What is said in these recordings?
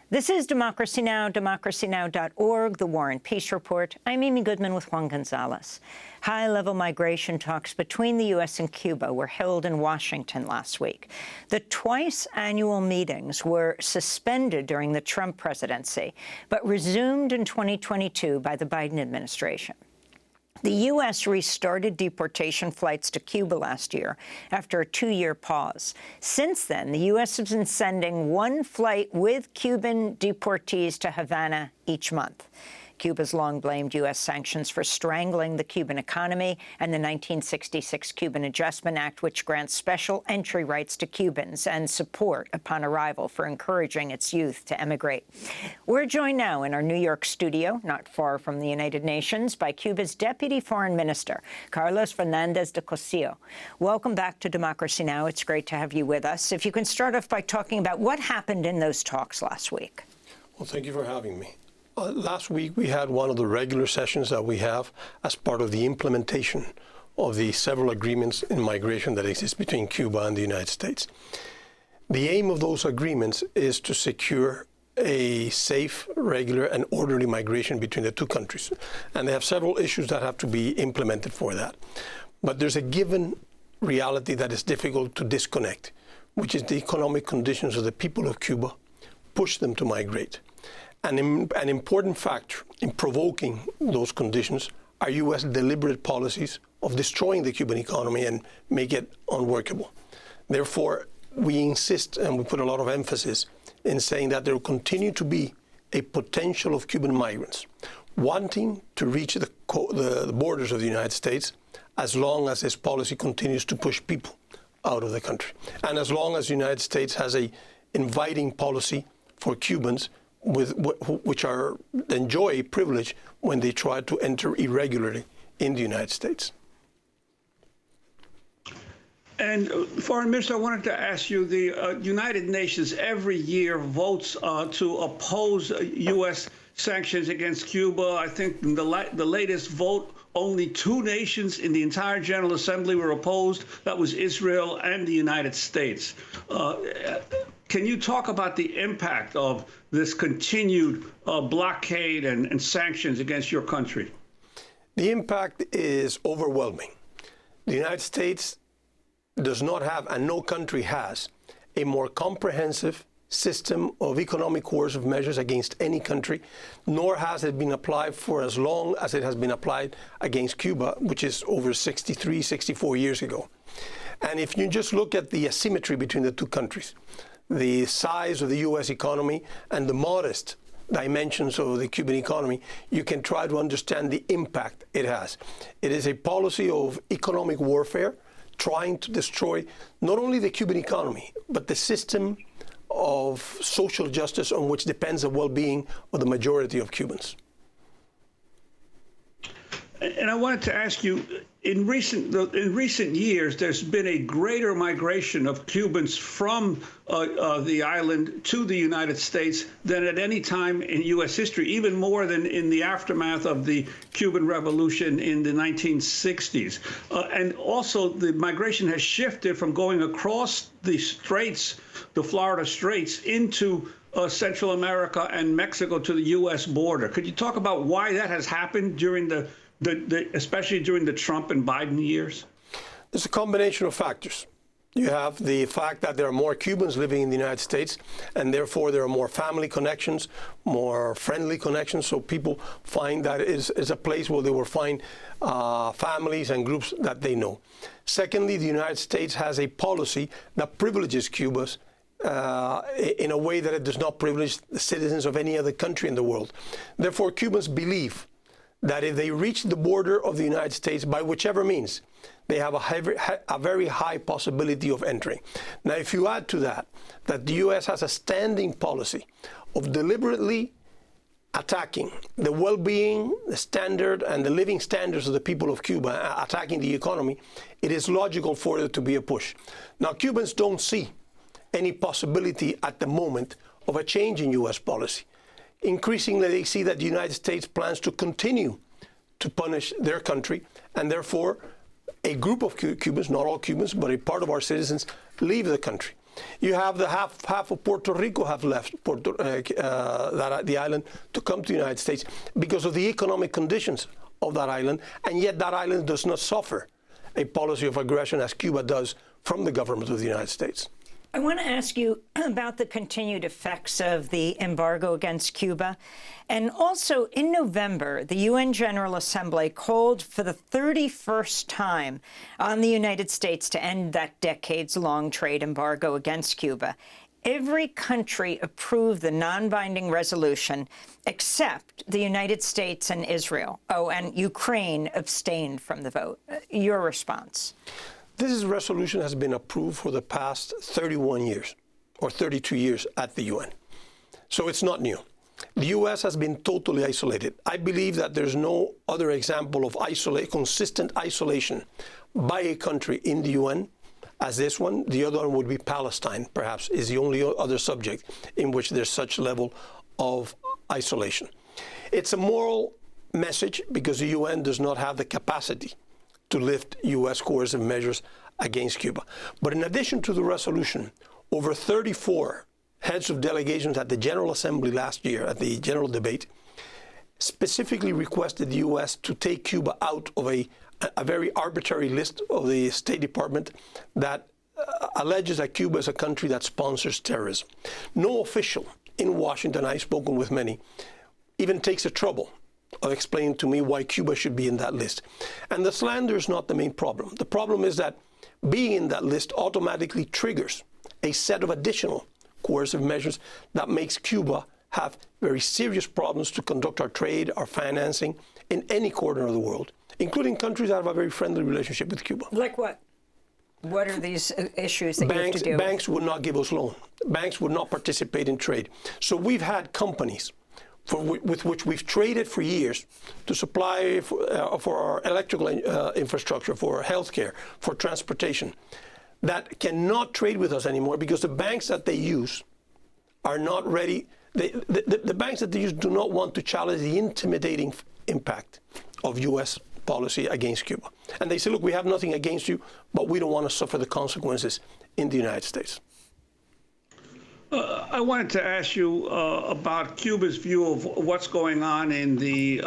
This is Democracy Now!, democracynow.org, the War and Peace Report. I'm Amy Goodman with Juan Gonzalez. High-level migration talks between the U.S. and Cuba were held in Washington last week. The twice-annual meetings were suspended during the Trump presidency, but resumed in 2022 by the Biden administration. The U.S. restarted deportation flights to Cuba last year after a 2-year pause. Since then, the U.S. has been sending one flight with Cuban deportees to Havana each month. Cuba's long blamed U.S. sanctions for strangling the Cuban economy and the 1966 Cuban Adjustment Act, which grants special entry rights to Cubans and support upon arrival for encouraging its youth to emigrate. We're joined now in our New York studio, not far from the United Nations, by Cuba's Deputy Foreign Minister, Carlos Fernández de Cossío. Welcome back to Democracy Now! It's great to have you with us. If you can start off by talking about what happened in those talks last week. Well, thank you for having me. Last week, we had one of the regular sessions that we have as part of the implementation of the several agreements in migration that exist between Cuba and the United States. The aim of those agreements is to secure a safe, regular, and orderly migration between the two countries. And they have several issues that have to be implemented for that. But there's a given reality that is difficult to disconnect, which is the economic conditions of the people of Cuba push them to migrate. An important factor in provoking those conditions are U.S. deliberate policies of destroying the Cuban economy and make it unworkable. Therefore, we insist and we put a lot of emphasis in saying that there will continue to be a potential of Cuban migrants wanting to reach the borders of the United States as long as this policy continues to push people out of the country. And as long as the United States has an inviting policy for Cubans which enjoy a privilege when they try to enter irregularly in the United States. And Foreign Minister, I wanted to ask you, the United Nations every year votes to oppose U.S. sanctions against Cuba. I think the latest vote, only 2 nations in the entire General Assembly were opposed. That was Israel and the United States. Can you talk about the impact of this continued blockade and sanctions against your country? The impact is overwhelming. The United States does not have, and no country has, a more comprehensive system of economic coercive measures against any country, nor has it been applied for as long as it has been applied against Cuba, which is over 63, 64 years ago. And if you just look at the asymmetry between the two countries, the size of the U.S. economy and the modest dimensions of the Cuban economy, you can try to understand the impact it has. It is a policy of economic warfare, trying to destroy not only the Cuban economy, but the system of social justice on which depends the well-being of the majority of Cubans. And I wanted to ask you, in recent years, there's been a greater migration of Cubans from the island to the United States than at any time in U.S. history, even more than in the aftermath of the Cuban Revolution in the 1960s. And also, the migration has shifted from going across the straits, the Florida Straits, into Central America and Mexico to the U.S. border. Could you talk about why that has happened during especially during the Trump and Biden years? There's a combination of factors. You have the fact that there are more Cubans living in the United States, and therefore there are more family connections, more friendly connections, so people find that is a place where they will find families and groups that they know. Secondly, the United States has a policy that privileges Cubans in a way that it does not privilege the citizens of any other country in the world. Therefore, Cubans believe that if they reach the border of the United States by whichever means, they have a very high possibility of entering. Now, if you add to that the U.S. has a standing policy of deliberately attacking the well-being, the standard, and the living standards of the people of Cuba, attacking the economy, it is logical for there to be a push. Now, Cubans don't see any possibility at the moment of a change in U.S. policy. Increasingly, they see that the United States plans to continue to punish their country, and therefore a group of Cubans, not all Cubans, but a part of our citizens, leave the country. You have the half of Puerto Rico have left the island to come to the United States because of the economic conditions of that island, and yet that island does not suffer a policy of aggression as Cuba does from the government of the United States. I want to ask you about the continued effects of the embargo against Cuba. And also, in November, the UN General Assembly called for the 31st time on the United States to end that decades-long trade embargo against Cuba. Every country approved the non-binding resolution except the United States and Israel. Oh, and Ukraine abstained from the vote. Your response? This resolution has been approved for the past 31 years, or 32 years at the UN. So it's not new. The U.S. has been totally isolated. I believe that there's no other example of consistent isolation by a country in the UN as this one. The other one would be Palestine, perhaps, is the only other subject in which there's such level of isolation. It's a moral message because the UN does not have the capacity to lift U.S. coercive measures against Cuba. But in addition to the resolution, over 34 heads of delegations at the General Assembly last year, at the general debate, specifically requested the U.S. to take Cuba out of a very arbitrary list of the State Department that alleges that Cuba is a country that sponsors terrorism. No official in Washington, I've spoken with many, even takes the trouble of explaining to me why Cuba should be in that list. And the slander is not the main problem. The problem is that being in that list automatically triggers a set of additional coercive measures that makes Cuba have very serious problems to conduct our trade, our financing in any corner of the world, including countries that have a very friendly relationship with Cuba. Like what? What are these issues that you have to deal with? Banks would not give us loan. Banks would not participate in trade. So we've had companies with which we've traded for years to supply for our electrical infrastructure, for healthcare, for transportation, that cannot trade with us anymore because the banks that they use are not ready. The banks that they use do not want to challenge the intimidating impact of U.S. policy against Cuba. And they say, look, we have nothing against you, but we don't want to suffer the consequences in the United States. I wanted to ask you about Cuba's view of what's going on in the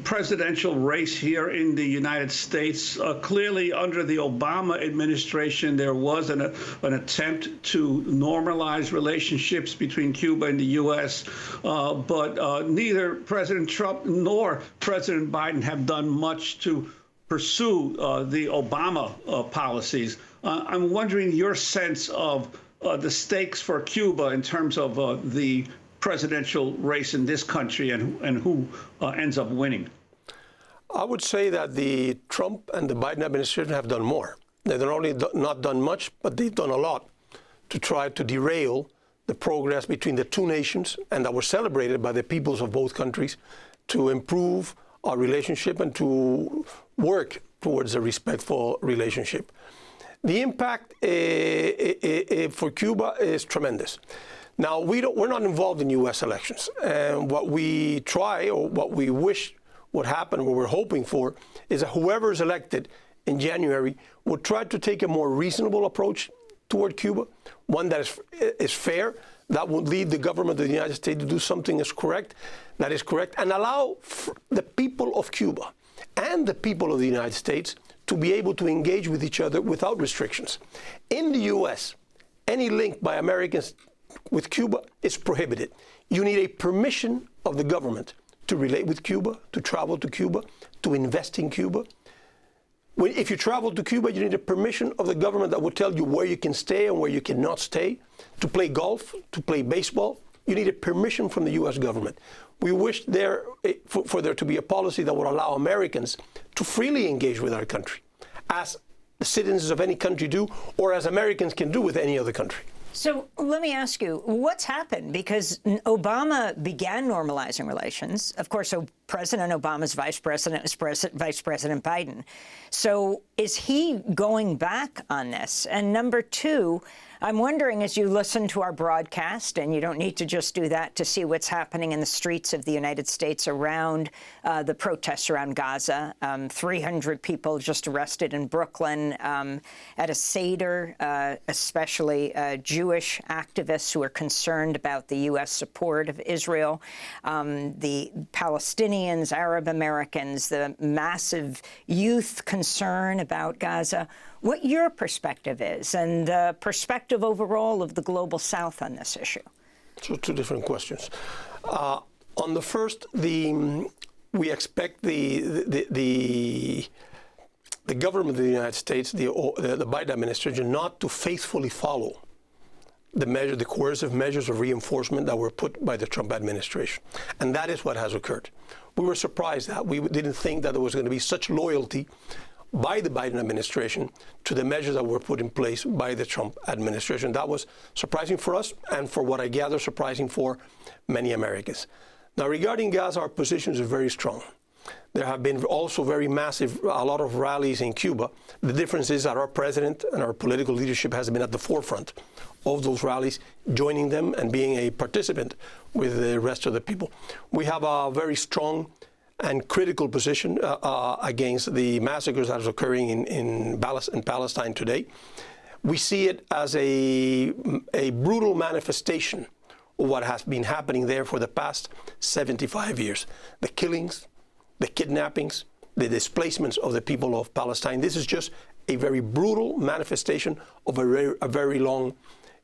presidential race here in the United States. Clearly, under the Obama administration, there was an attempt to normalize relationships between Cuba and the U.S., but neither President Trump nor President Biden have done much to pursue the Obama policies. I'm wondering your sense of the stakes for Cuba in terms of the presidential race in this country and who ends up winning. I would say that the Trump and the Biden administration have done more. They've not only not done much, but they've done a lot to try to derail the progress between the two nations and that were celebrated by the peoples of both countries to improve our relationship and to work towards a respectful relationship. The impact for Cuba is tremendous. Now, we're not involved in U.S. elections. And what we try, or what we wish would happen, what we're hoping for, is that whoever is elected in January would try to take a more reasonable approach toward Cuba, one that is fair, that would lead the government of the United States to do something that is correct, and allow the people of Cuba and the people of the United States to be able to engage with each other without restrictions. In the U.S., any link by Americans with Cuba is prohibited. You need a permission of the government to relate with Cuba, to travel to Cuba, to invest in Cuba. If you travel to Cuba, you need a permission of the government that will tell you where you can stay and where you cannot stay. To play golf, to play baseball, you need a permission from the U.S. government. We wish for there to be a policy that would allow Americans to freely engage with our country, as the citizens of any country do, or as Americans can do with any other country. So let me ask you, what's happened? Because Obama began normalizing relations. Of course, President Obama's vice president is Vice President Biden. So is he going back on this? And number two, I'm wondering, as you listen to our broadcast, and you don't need to just do that to see what's happening in the streets of the United States around the protests around Gaza, 300 people just arrested in Brooklyn at a Seder, especially Jewish activists who are concerned about the U.S. support of Israel, the Palestinians, Arab Americans, the massive youth concern about Gaza. What your perspective is and the perspective overall of the global South on this issue? So two different questions. On the first, we expect the government of the United States, the Biden administration, not to faithfully follow the coercive measures of reinforcement that were put by the Trump administration. And that is what has occurred. We were surprised that we didn't think that there was going to be such loyalty by the Biden administration to the measures that were put in place by the Trump administration. That was surprising for us, and for what I gather, surprising for many Americans. Now, regarding Gaza, our positions are very strong. There have been also very massive, a lot of rallies in Cuba. The difference is that our president and our political leadership has been at the forefront of those rallies, joining them and being a participant with the rest of the people. We have a very strong and critical position against the massacres that are occurring in Palestine today. We see it as a brutal manifestation of what has been happening there for the past 75 years. The killings, the kidnappings, the displacements of the people of Palestine. This is just a very brutal manifestation of a very long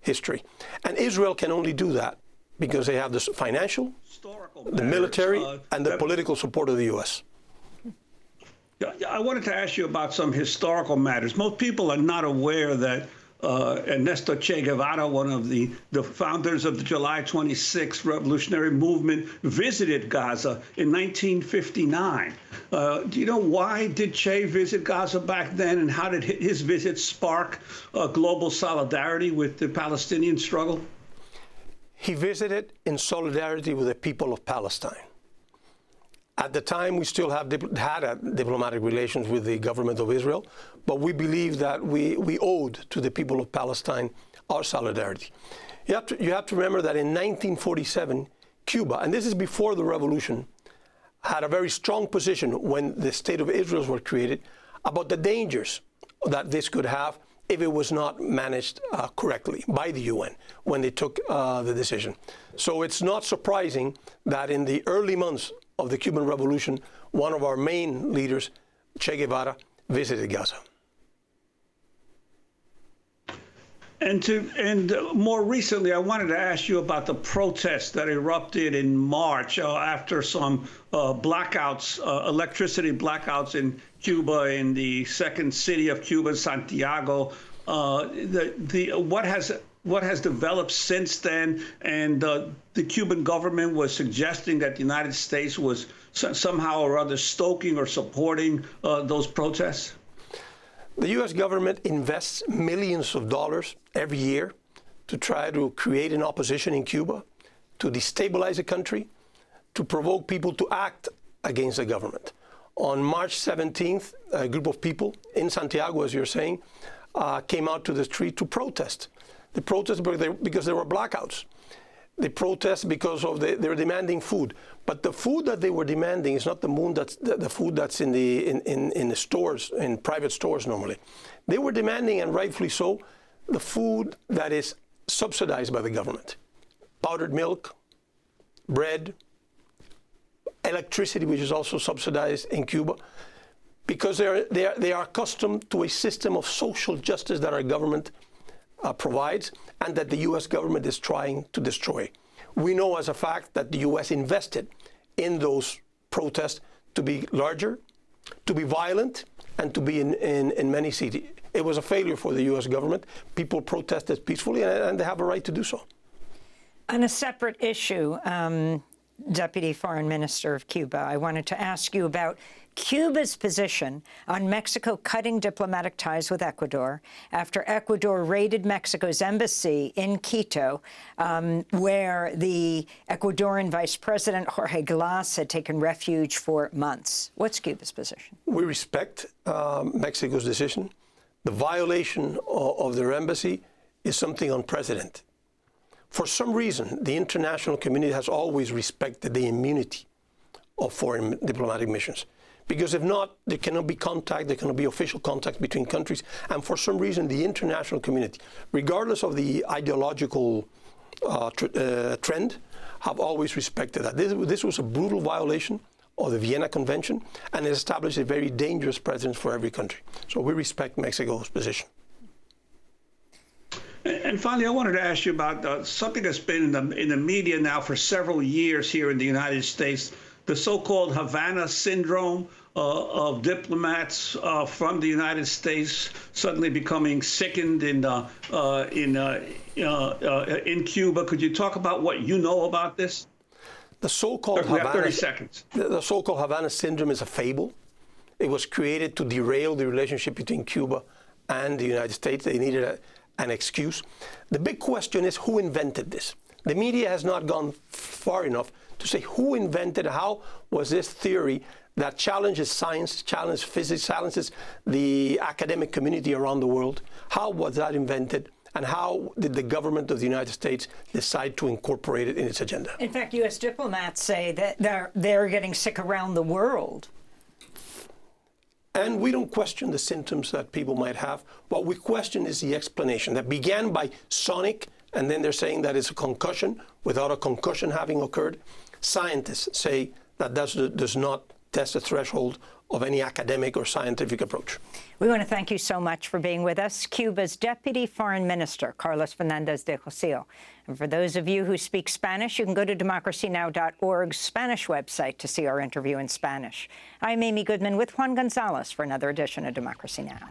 history. And Israel can only do that because they have the financial, the military, and the political support of the U.S. I wanted to ask you about some historical matters. Most people are not aware that Ernesto Che Guevara, one of the founders of the July 26th revolutionary movement, visited Gaza in 1959. Do you know why did Che visit Gaza back then, and how did his visit spark global solidarity with the Palestinian struggle? He visited in solidarity with the people of Palestine. At the time, we still had diplomatic relations with the government of Israel, but we believe that we owed to the people of Palestine our solidarity. You have to remember that in 1947, Cuba, and this is before the revolution, had a very strong position when the State of Israel was created about the dangers that this could have if it was not managed correctly by the UN when they took the decision. So it's not surprising that in the early months of the Cuban Revolution, one of our main leaders, Che Guevara, visited Gaza. And more recently, I wanted to ask you about the protests that erupted in March after some blackouts, electricity blackouts in Cuba, in the second city of Cuba, Santiago. What has developed since then? And the Cuban government was suggesting that the United States was somehow or other stoking or supporting those protests. The U.S. government invests millions of dollars every year to try to create an opposition in Cuba, to destabilize the country, to provoke people to act against the government. On March 17th, a group of people in Santiago, as you're saying, came out to the street to protest. They protested because there were blackouts. They protest because they were demanding food. But the food that they were demanding is not the food that's in the stores, in private stores normally. They were demanding, and rightfully so, the food that is subsidized by the government. Powdered milk, bread, electricity, which is also subsidized in Cuba, because they are accustomed to a system of social justice that our government provides and that the U.S. government is trying to destroy. We know as a fact that the U.S. invested in those protests to be larger, to be violent, and to be in many cities. It was a failure for the U.S. government. People protested peacefully, and they have a right to do so. On a separate issue, Deputy Foreign Minister of Cuba, I wanted to ask you about Cuba's position on Mexico cutting diplomatic ties with Ecuador after Ecuador raided Mexico's embassy in Quito, where the Ecuadorian Vice President Jorge Glass had taken refuge for months. What's Cuba's position? We respect Mexico's decision. The violation of their embassy is something unprecedented. For some reason, the international community has always respected the immunity of foreign diplomatic missions. Because if not, there cannot be contact, there cannot be official contact between countries. And for some reason, the international community, regardless of the ideological trend, have always respected that. This was a brutal violation of the Vienna Convention, and it established a very dangerous precedent for every country. So we respect Mexico's position. And finally, I wanted to ask you about something that's been in the media now for several years here in the United States, the so-called Havana syndrome of diplomats from the United States suddenly becoming sickened in Cuba. Could you talk about what you know about this? The so-called Havana, 30 seconds. The so-called Havana syndrome is a fable. It was created to derail the relationship between Cuba and the United States. They needed an excuse. The big question is who invented this? The media has not gone far enough to say who invented, how was this theory that challenges science, challenges physics, challenges the academic community around the world, how was that invented? And how did the government of the United States decide to incorporate it in its agenda? In fact, U.S. diplomats say that they're getting sick around the world. And we don't question the symptoms that people might have. What we question is the explanation that began by sonic, and then they're saying that it's a concussion without a concussion having occurred. Scientists say that does not test the threshold of any academic or scientific approach. We want to thank you so much for being with us, Cuba's Deputy Foreign Minister, Carlos Fernández de Cossío. And for those of you who speak Spanish, you can go to democracynow.org's Spanish website to see our interview in Spanish. I'm Amy Goodman with Juan Gonzalez for another edition of Democracy Now!